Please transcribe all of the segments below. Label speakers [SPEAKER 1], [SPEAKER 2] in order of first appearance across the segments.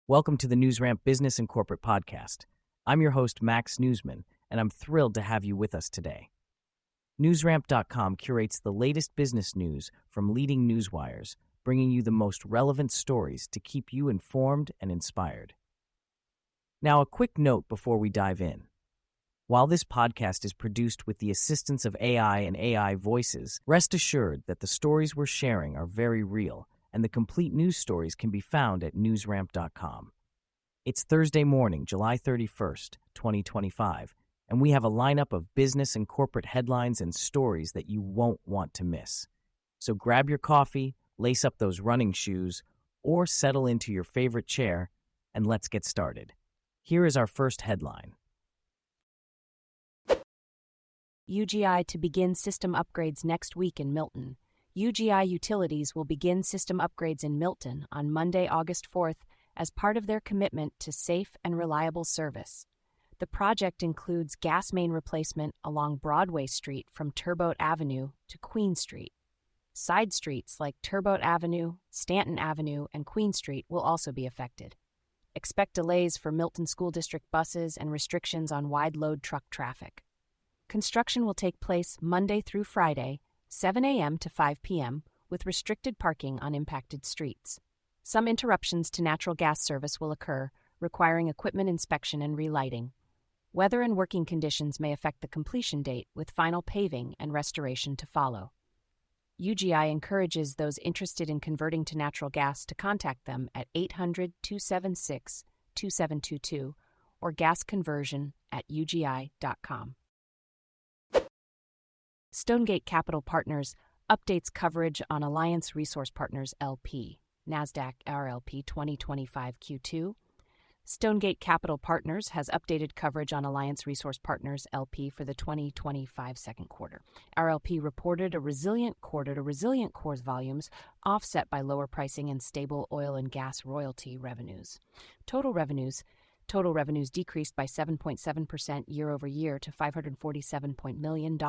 [SPEAKER 1] Welcome to the NewsRamp Business and Corporate Podcast. I'm your host, Max Newsman, and I'm thrilled to have you with us today. NewsRamp.com curates the latest business news from leading newswires, bringing you the most relevant stories to keep you informed and inspired. Now, a quick note before we dive in. While this podcast is produced with the assistance of AI and AI voices, rest assured that the stories we're sharing are very real, and the complete news stories can be found at newsramp.com. It's Thursday morning, July 31st, 2025, and we have a lineup of business and corporate headlines and stories that you won't want to miss. So grab your coffee, lace up those running shoes, or settle into your favorite chair, and let's get started. Here is our first headline.
[SPEAKER 2] UGI to begin system upgrades next week in Milton. UGI Utilities will begin system upgrades in Milton on Monday, August 4th, as part of their commitment to safe and reliable service. The project includes gas main replacement along Broadway Street from Turboat Avenue to Queen Street. Side streets like Turboat Avenue, Stanton Avenue, and Queen Street will also be affected. Expect delays for Milton School District buses and restrictions on wide-load truck traffic. Construction will take place Monday through Friday, 7 a.m. to 5 p.m., with restricted parking on impacted streets. Some interruptions to natural gas service will occur, requiring equipment inspection and relighting. Weather and working conditions may affect the completion date, with final paving and restoration to follow. UGI encourages those interested in converting to natural gas to contact them at 800-276-2722 or gasconversion@ugi.com. Stonegate Capital Partners updates coverage on Alliance Resource Partners LP, NASDAQ RLP 2025 Q2. Stonegate Capital Partners has updated coverage on Alliance Resource Partners LP for the 2025 second quarter. RLP reported a resilient quarter to resilient core volumes, offset by lower pricing and stable oil and gas royalty revenues. Total revenues decreased by 7.7% year-over-year to $547 million,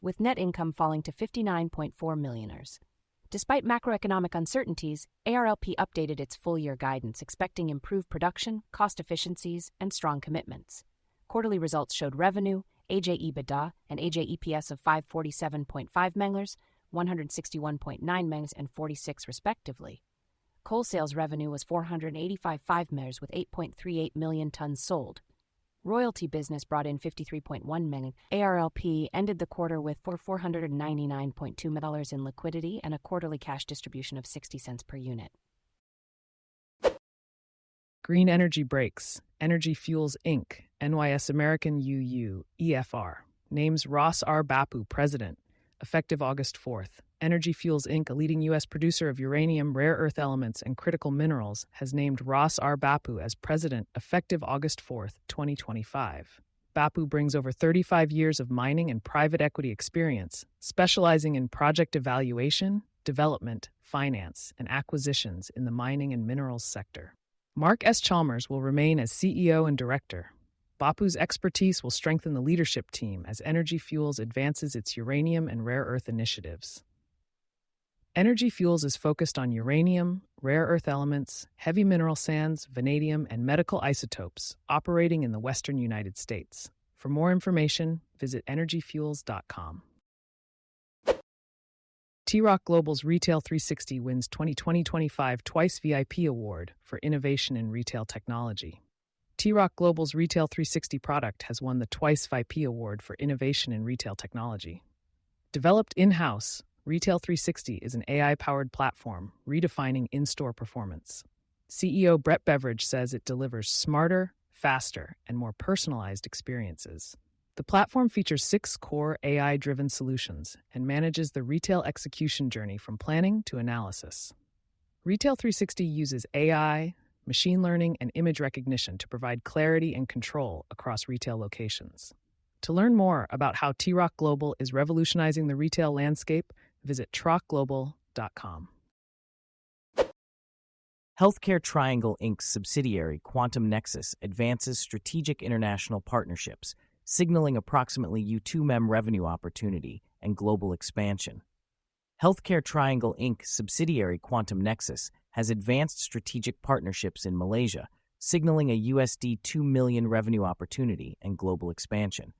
[SPEAKER 2] with net income falling to $59.4 million. Despite macroeconomic uncertainties, ARLP updated its full-year guidance, expecting improved production, cost efficiencies, and strong commitments. Quarterly results showed revenue, AJ EBITDA, and AJ EPS of $547.5 million, $161.9 million, and 46 respectively. Coal sales revenue was $485.5 million with 8.38 million tons sold. Royalty business brought in $53.1 million. ARLP ended the quarter with $499.2 million in liquidity and a quarterly cash distribution of 60 cents per unit.
[SPEAKER 3] Green Energy Breaks, Energy Fuels Inc., NYS American UU, EFR, names Ross R. Bapu president, effective August 4th. Energy Fuels Inc., a leading U.S. producer of uranium, rare earth elements, and critical minerals, has named Ross R. Bapu as president effective August 4th, 2025. Bapu brings over 35 years of mining and private equity experience, specializing in project evaluation, development, finance, and acquisitions in the mining and minerals sector. Mark S. Chalmers will remain as CEO and director. Bapu's expertise will strengthen the leadership team as Energy Fuels advances its uranium and rare earth initiatives. Energy Fuels is focused on uranium, rare earth elements, heavy mineral sands, vanadium, and medical isotopes, operating in the western United States. For more information, visit energyfuels.com. T-ROC Global's Retail 360 wins 2025 Twice VIP Award for Innovation in Retail Technology. T-ROC Global's Retail 360 product has won the Twice VIP Award for Innovation in Retail Technology. Developed in-house, Retail 360 is an AI-powered platform redefining in-store performance. CEO Brett Beveridge says it delivers smarter, faster, and more personalized experiences. The platform features 6 core AI-driven solutions and manages the retail execution journey from planning to analysis. Retail 360 uses AI, machine learning, and image recognition to provide clarity and control across retail locations. To learn more about how T-ROC Global is revolutionizing the retail landscape, visit trocglobal.com.
[SPEAKER 1] Healthcare Triangle Inc.'s subsidiary Quantum Nexus advances strategic international partnerships, signaling approximately U2MEM revenue opportunity and global expansion. Healthcare Triangle Inc. subsidiary Quantum Nexus has advanced strategic partnerships in Malaysia, signaling a $2 million revenue opportunity and global expansion.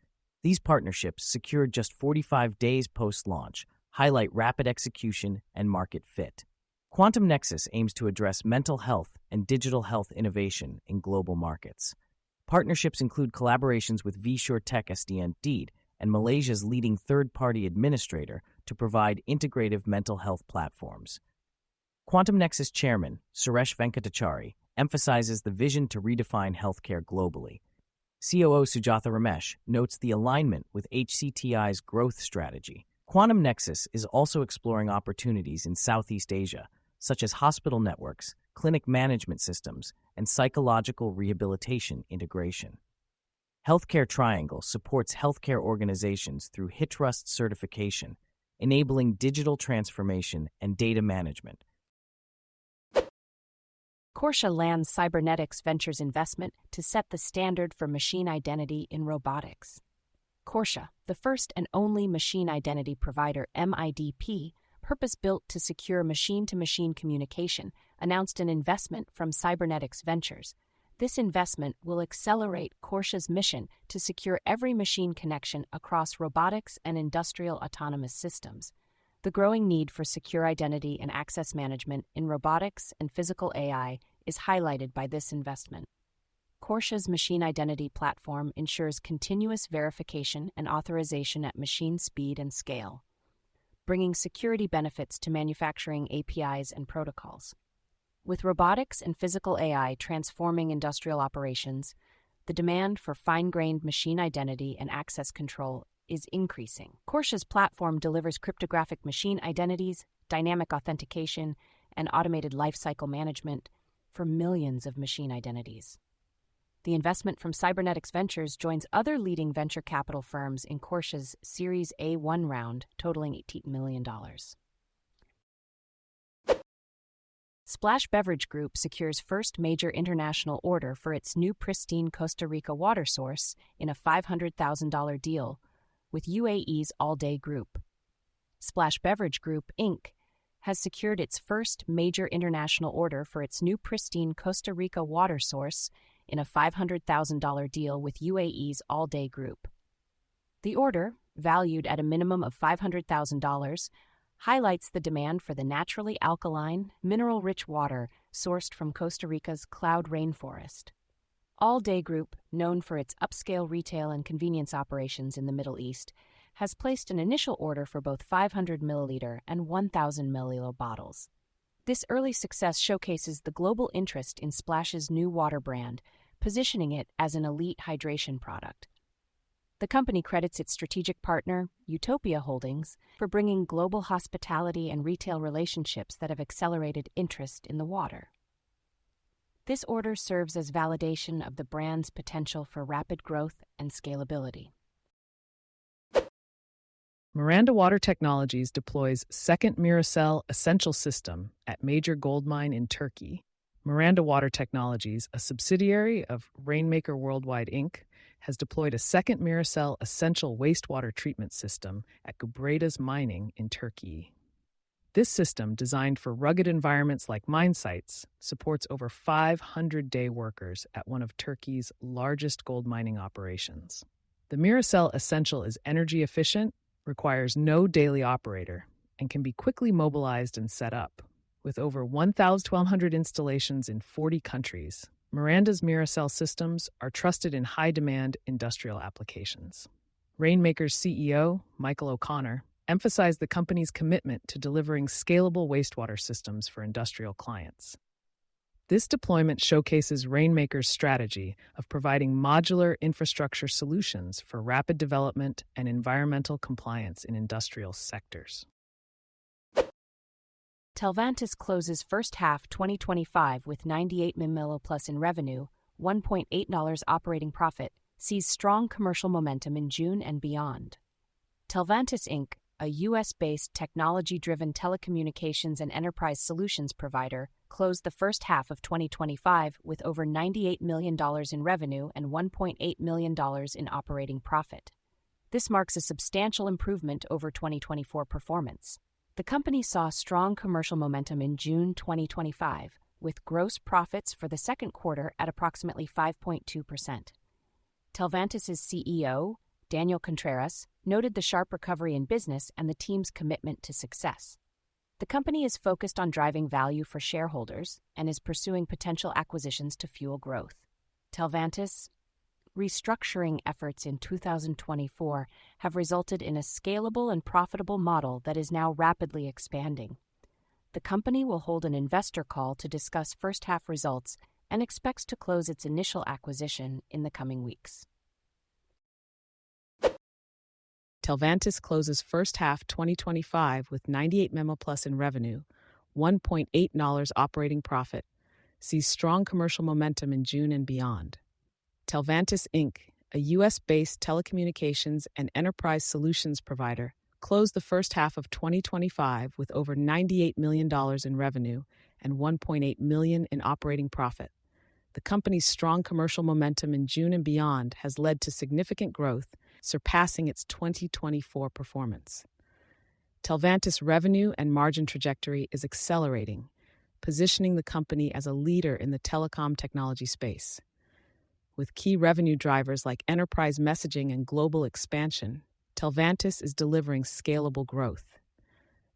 [SPEAKER 1] These partnerships, secured just 45 days post-launch, highlight rapid execution and market fit. Quantum Nexus aims to address mental health and digital health innovation in global markets. Partnerships include collaborations with VSureTech SDN Deed and Malaysia's leading third-party administrator to provide integrative mental health platforms. Quantum Nexus chairman, Suresh Venkatachari, emphasizes the vision to redefine healthcare globally. COO Sujatha Ramesh notes the alignment with HCTI's growth strategy. Quantum Nexus is also exploring opportunities in Southeast Asia, such as hospital networks, clinic management systems, and psychological rehabilitation integration. Healthcare Triangle supports healthcare organizations through HITRUST certification, enabling digital transformation and data management.
[SPEAKER 2] Corsha lands Cybernetics Ventures investment to set the standard for machine identity in robotics. Corsha, the first and only machine identity provider MIDP, purpose-built to secure machine-to-machine communication, announced an investment from Cybernetics Ventures. This investment will accelerate Corsha's mission to secure every machine connection across robotics and industrial autonomous systems. The growing need for secure identity and access management in robotics and physical AI is highlighted by this investment. Corsha's machine identity platform ensures continuous verification and authorization at machine speed and scale, bringing security benefits to manufacturing APIs and protocols. With robotics and physical AI transforming industrial operations, the demand for fine-grained machine identity and access control is increasing. Corsha's platform delivers cryptographic machine identities, dynamic authentication, and automated lifecycle management for millions of machine identities. The investment from Cybernetics Ventures joins other leading venture capital firms in Corsha's Series A1 round, totaling $18 million. Splash Beverage Group secures first major international order for its new pristine Costa Rica water source in a $500,000 deal with UAE's All Day Group. Splash Beverage Group, Inc. has secured its first major international order for its new pristine Costa Rica water source in a $500,000 deal with UAE's All Day Group. The order, valued at a minimum of $500,000, highlights the demand for the naturally alkaline, mineral-rich water sourced from Costa Rica's cloud rainforest. All Day Group, known for its upscale retail and convenience operations in the Middle East, has placed an initial order for both 500 milliliter and 1,000 milliliter bottles. This early success showcases the global interest in Splash's new water brand, positioning it as an elite hydration product. The company credits its strategic partner, Utopia Holdings, for bringing global hospitality and retail relationships that have accelerated interest in the water. This order serves as validation of the brand's potential for rapid growth and scalability.
[SPEAKER 3] Miranda Water Technologies deploys second Miracell Essential System at major gold mine in Turkey. Miranda Water Technologies, a subsidiary of Rainmaker Worldwide Inc., has deployed a second Miracell Essential Wastewater Treatment System at Gubreydas Mining in Turkey. This system, designed for rugged environments like mine sites, supports over 500 day workers at one of Turkey's largest gold mining operations. The Miracell Essential is energy efficient, requires no daily operator, and can be quickly mobilized and set up. With over 1,200 installations in 40 countries, Miranda's Miracell systems are trusted in high-demand industrial applications. Rainmaker's CEO, Michael O'Connor, emphasized the company's commitment to delivering scalable wastewater systems for industrial clients. This deployment showcases Rainmaker's strategy of providing modular infrastructure solutions for rapid development and environmental compliance in industrial sectors.
[SPEAKER 2] Telvantis closes first half 2025 with $98 million plus in revenue, $1.8 operating profit, sees strong commercial momentum in June and beyond. Telvantis Inc., a U.S.-based technology-driven telecommunications and enterprise solutions provider, closed the first half of 2025 with over $98 million in revenue and $1.8 million in operating profit. This marks a substantial improvement over 2024 performance. The The company saw strong commercial momentum in June 2025, with gross profits for the second quarter at approximately 5.2%. Telvantis' CEO, Daniel Contreras, noted the sharp recovery in business and the team's commitment to success. The company is focused on driving value for shareholders and is pursuing potential acquisitions to fuel growth. Telvantis' restructuring efforts in 2024 have resulted in a scalable and profitable model that is now rapidly expanding. The company will hold an investor call to discuss first-half results and expects to close its initial acquisition in the coming weeks.
[SPEAKER 3] Telvantis closes first half 2025 with 98 memo plus in revenue, $1.8 operating profit, sees strong commercial momentum in June and beyond. Telvantis Inc., a U.S.-based telecommunications and enterprise solutions provider, closed the first half of 2025 with over $98 million in revenue and $1.8 million in operating profit. The company's strong commercial momentum in June and beyond has led to significant growth, surpassing its 2024 performance. Telvantis' revenue and margin trajectory is accelerating, positioning the company as a leader in the telecom technology space. With key revenue drivers like enterprise messaging and global expansion, Telvantis is delivering scalable growth.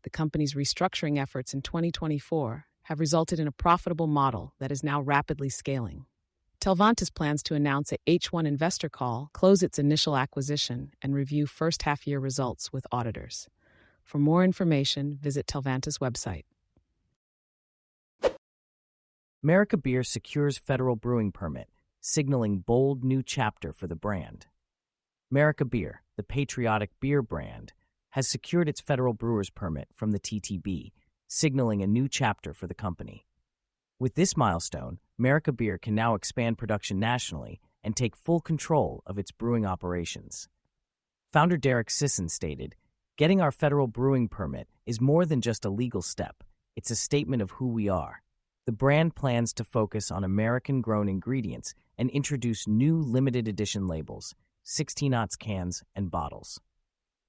[SPEAKER 3] The company's restructuring efforts in 2024 have resulted in a profitable model that is now rapidly scaling. Telvantis plans to announce a H1 investor call, close its initial acquisition, and review first half-year results with auditors. For more information, visit Telvantis' website.
[SPEAKER 1] America Beer secures federal brewing permit, signaling bold new chapter for the brand. America Beer, the patriotic beer brand, has secured its federal brewer's permit from the TTB, signaling a new chapter for the company. With this milestone, America Beer can now expand production nationally and take full control of its brewing operations. Founder Derek Sisson stated, "Getting our federal brewing permit is more than just a legal step. It's a statement of who we are." The brand plans to focus on American-grown ingredients and introduce new limited edition labels, 16-ounce cans, and bottles.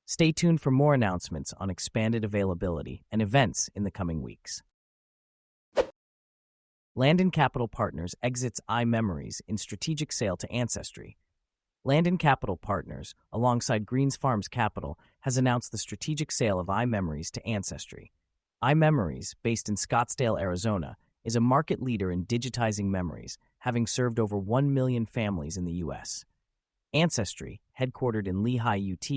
[SPEAKER 1] Stay tuned for more announcements on expanded availability and events in the coming weeks. Landon Capital Partners exits iMemories in strategic sale to Ancestry. Landon Capital Partners, alongside Greens Farms Capital, has announced the strategic sale of iMemories to Ancestry. iMemories, based in Scottsdale, Arizona, is a market leader in digitizing memories, having served over 1 million families in the U.S. Ancestry, headquartered in Lehigh, UT,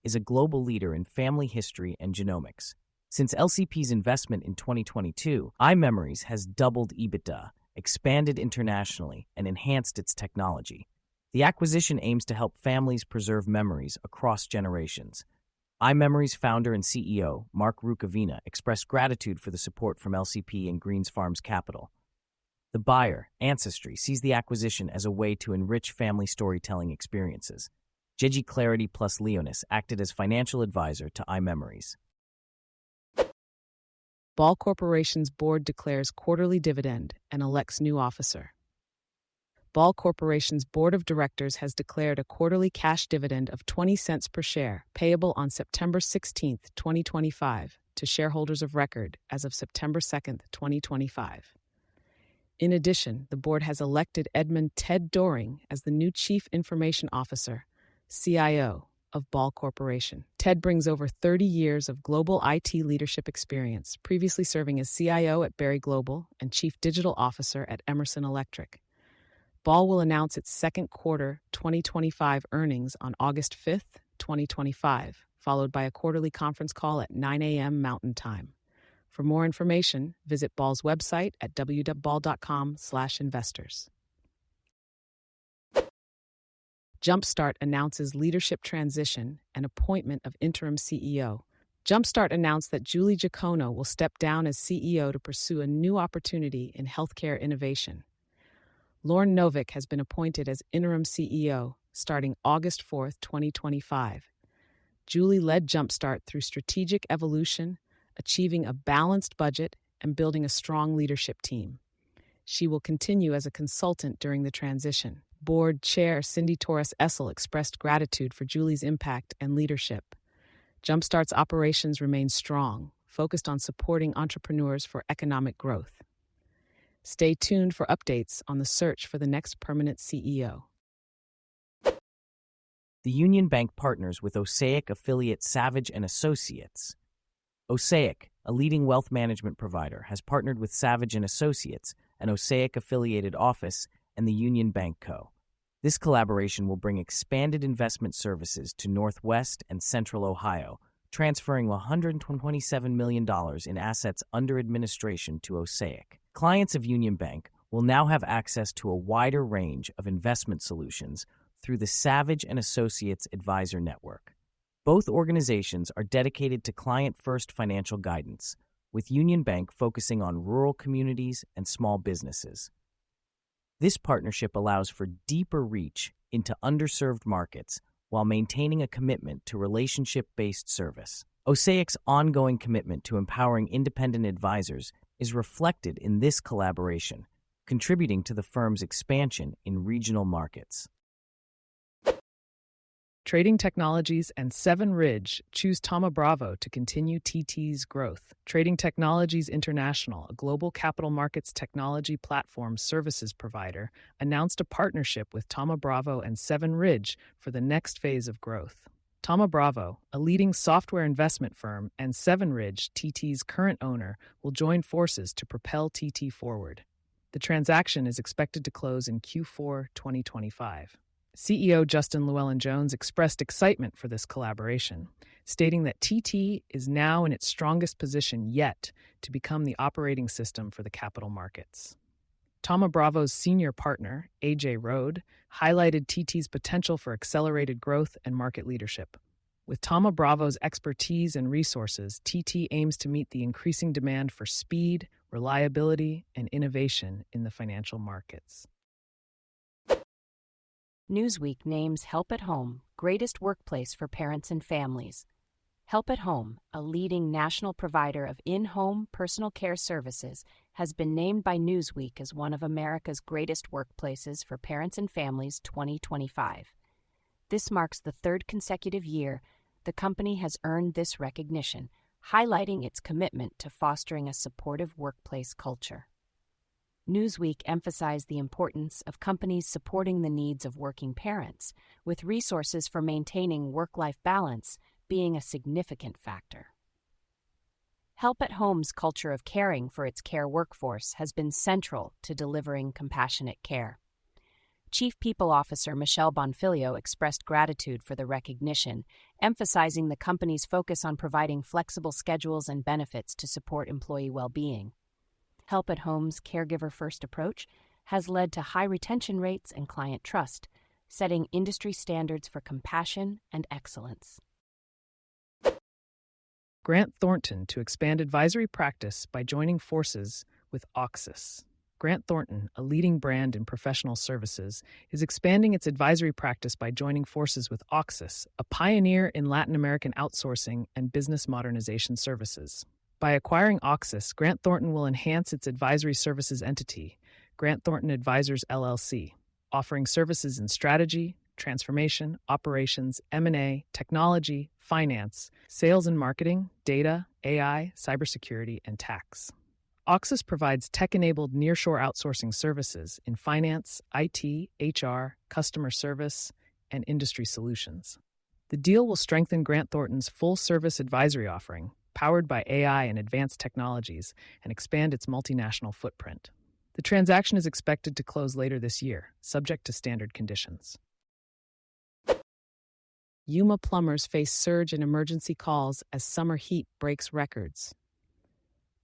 [SPEAKER 1] is a global leader in family history and genomics. Since LCP's investment in 2022, iMemories has doubled EBITDA, expanded internationally, and enhanced its technology. The acquisition aims to help families preserve memories across generations. iMemories founder and CEO, Mark Rukavina, expressed gratitude for the support from LCP and Greens Farms Capital. The buyer, Ancestry, sees the acquisition as a way to enrich family storytelling experiences. Gigi Clarity plus Leonis acted as financial advisor to iMemories.
[SPEAKER 3] Ball Corporation's board declares quarterly dividend and elects new officer. Ball Corporation's board of directors has declared a quarterly cash dividend of 20 cents per share, payable on September 16, 2025, to shareholders of record as of September 2, 2025. In addition, the board has elected Edmund Ted Doring as the new Chief Information Officer, CIO, of Ball Corporation. Ted brings over 30 years of global IT leadership experience, previously serving as CIO at Berry Global and Chief Digital Officer at Emerson Electric. Ball will announce its second quarter 2025 earnings on August 5, 2025, followed by a quarterly conference call at 9 a.m. Mountain Time. For more information, visit Ball's website at www.ball.com/investors. Jumpstart announces leadership transition and appointment of interim CEO. Jumpstart announced that Julie Giacono will step down as CEO to pursue a new opportunity in healthcare innovation. Lorne Novick has been appointed as interim CEO starting August 4, 2025. Julie led Jumpstart through strategic evolution, achieving a balanced budget and building a strong leadership team. She will continue as a consultant during the transition. Board Chair Cindy Torres-Essel expressed gratitude for Julie's impact and leadership. Jumpstart's operations remain strong, focused on supporting entrepreneurs for economic growth. Stay tuned for updates on the search for the next permanent CEO.
[SPEAKER 1] The Union Bank partners with Osaic affiliate Savage and Associates. Osaic, a leading wealth management provider, has partnered with Savage and Associates, an Osaic-affiliated office, and the Union Bank Co. This collaboration will bring expanded investment services to Northwest and Central Ohio, transferring $127 million in assets under administration to Osaic. Clients of Union Bank will now have access to a wider range of investment solutions through the Savage and Associates Advisor Network. Both organizations are dedicated to client-first financial guidance, with Union Bank focusing on rural communities and small businesses. This partnership allows for deeper reach into underserved markets while maintaining a commitment to relationship-based service. Osaic's ongoing commitment to empowering independent advisors is reflected in this collaboration, contributing to the firm's expansion in regional markets.
[SPEAKER 3] Trading Technologies and Seven Ridge choose Thoma Bravo to continue TT's growth. Trading Technologies International, a global capital markets technology platform services provider, announced a partnership with Thoma Bravo and Seven Ridge for the next phase of growth. Thoma Bravo, a leading software investment firm, and Seven Ridge, TT's current owner, will join forces to propel TT forward. The transaction is expected to close in Q4 2025. CEO Justin Llewellyn-Jones expressed excitement for this collaboration, stating that TT is now in its strongest position yet to become the operating system for the capital markets. Thoma Bravo's senior partner, AJ Rode, highlighted TT's potential for accelerated growth and market leadership. With Thoma Bravo's expertise and resources, TT aims to meet the increasing demand for speed, reliability, and innovation in the financial markets.
[SPEAKER 2] Newsweek names Help at Home Greatest Workplace for Parents and Families. Help at Home, a leading national provider of in-home personal care services, has been named by Newsweek as one of America's greatest workplaces for parents and families 2025. This marks the third consecutive year the company has earned this recognition, highlighting its commitment to fostering a supportive workplace culture. Newsweek emphasized the importance of companies supporting the needs of working parents, with resources for maintaining work-life balance being a significant factor. Help at Home's culture of caring for its care workforce has been central to delivering compassionate care. Chief People Officer Michelle Bonfilio expressed gratitude for the recognition, emphasizing the company's focus on providing flexible schedules and benefits to support employee well-being. Help at Home's caregiver-first approach has led to high retention rates and client trust, setting industry standards for compassion and excellence.
[SPEAKER 3] Grant Thornton to expand advisory practice by joining forces with Oxys. Grant Thornton, a leading brand in professional services, is expanding its advisory practice by joining forces with Oxys, a pioneer in Latin American outsourcing and business modernization services. By acquiring Oxys, Grant Thornton will enhance its advisory services entity, Grant Thornton Advisors LLC, offering services in strategy, transformation, operations, M&A, technology, finance, sales and marketing, data, AI, cybersecurity, and tax. Oxys provides tech-enabled nearshore outsourcing services in finance, IT, HR, customer service, and industry solutions. The deal will strengthen Grant Thornton's full-service advisory offering, powered by AI and advanced technologies, and expand its multinational footprint. The transaction is expected to close later this year, subject to standard conditions. Yuma plumbers face surge in emergency calls as summer heat breaks records.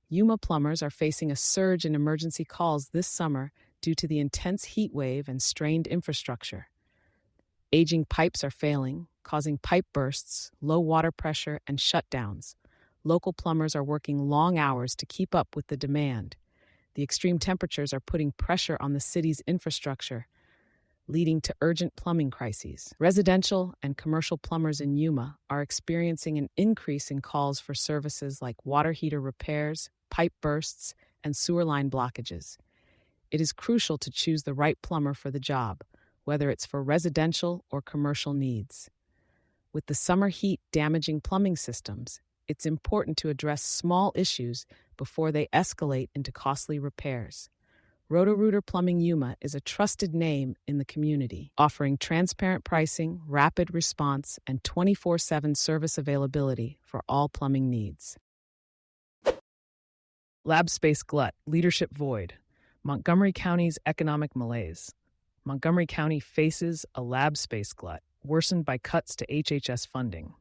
[SPEAKER 3] Yuma plumbers are facing a surge in emergency calls this summer due to the intense heat wave and strained infrastructure. Aging pipes are failing, causing pipe bursts, low water pressure, and shutdowns. Local plumbers are working long hours to keep up with the demand. The extreme temperatures are putting pressure on the city's infrastructure, leading to urgent plumbing crises. Residential and commercial plumbers in Yuma are experiencing an increase in calls for services like water heater repairs, pipe bursts, and sewer line blockages. It is crucial to choose the right plumber for the job, whether it's for residential or commercial needs. With the summer heat damaging plumbing systems, it's important to address small issues before they escalate into costly repairs. Roto-Rooter Plumbing Yuma is a trusted name in the community, offering transparent pricing, rapid response, and 24/7 service availability for all plumbing needs. Lab space glut, leadership void. Montgomery County's economic malaise. Montgomery County faces a lab space glut, worsened by cuts to HHS funding.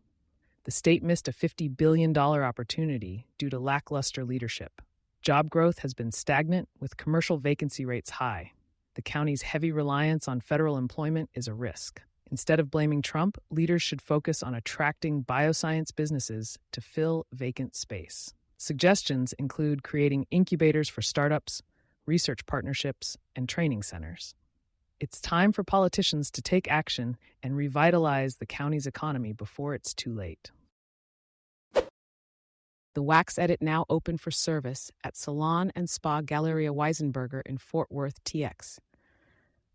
[SPEAKER 3] The state missed a $50 billion opportunity due to lackluster leadership. Job growth has been stagnant, with commercial vacancy rates high. The county's heavy reliance on federal employment is a risk. Instead of blaming Trump, leaders should focus on attracting bioscience businesses to fill vacant space. Suggestions include creating incubators for startups, research partnerships, and training centers. It's time for politicians to take action and revitalize the county's economy before it's too late. The Wax Edit now open for service at Salon and Spa Galleria Weisenberger in Fort Worth, TX.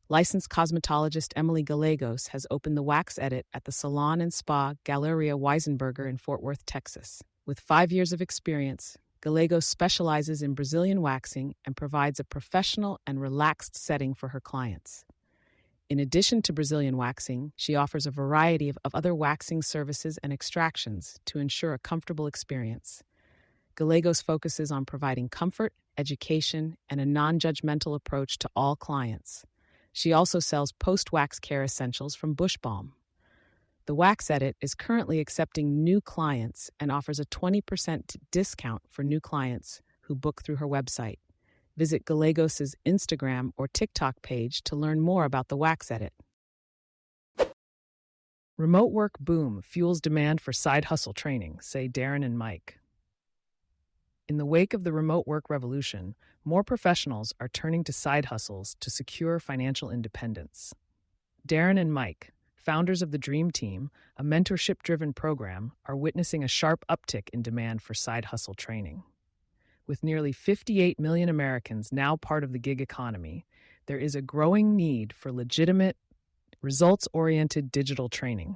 [SPEAKER 3] Licensed cosmetologist Emily Gallegos has opened the Wax Edit at the Salon and Spa Galleria Weisenberger in Fort Worth, Texas. With 5 years of experience, Gallegos specializes in Brazilian waxing and provides a professional and relaxed setting for her clients. In addition to Brazilian waxing, she offers a variety of other waxing services and extractions to ensure a comfortable experience. Gallegos focuses on providing comfort, education, and a non-judgmental approach to all clients. She also sells post-wax care essentials from Bush Balm. The Wax Edit is currently accepting new clients and offers a 20% discount for new clients who book through her website. Visit Gallegos' Instagram or TikTok page to learn more about the Wax Edit. Remote work boom fuels demand for side hustle training, say Darren and Mike. In the wake of the remote work revolution, more professionals are turning to side hustles to secure financial independence. Darren and Mike, founders of the Dream Team, a mentorship-driven program, are witnessing a sharp uptick in demand for side hustle training. With nearly 58 million Americans now part of the gig economy, there is a growing need for legitimate, results-oriented digital training.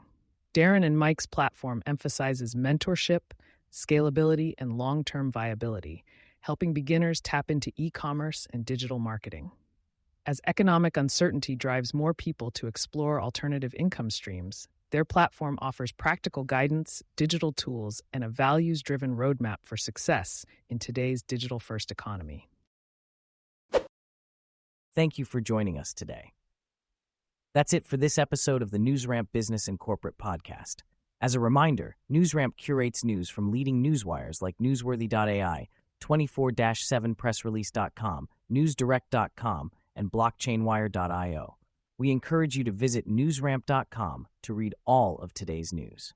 [SPEAKER 3] Darren and Mike's platform emphasizes mentorship, scalability, and long-term viability, helping beginners tap into e-commerce and digital marketing. As economic uncertainty drives more people to explore alternative income streams, their platform offers practical guidance, digital tools, and a values-driven roadmap for success in today's digital-first economy.
[SPEAKER 1] Thank you for joining us today. That's it for this episode of the NewsRamp Business and Corporate Podcast. As a reminder, NewsRamp curates news from leading newswires like Newsworthy.ai, 24/7pressrelease.com, NewsDirect.com, and BlockchainWire.io. We encourage you to visit newsramp.com to read all of today's news.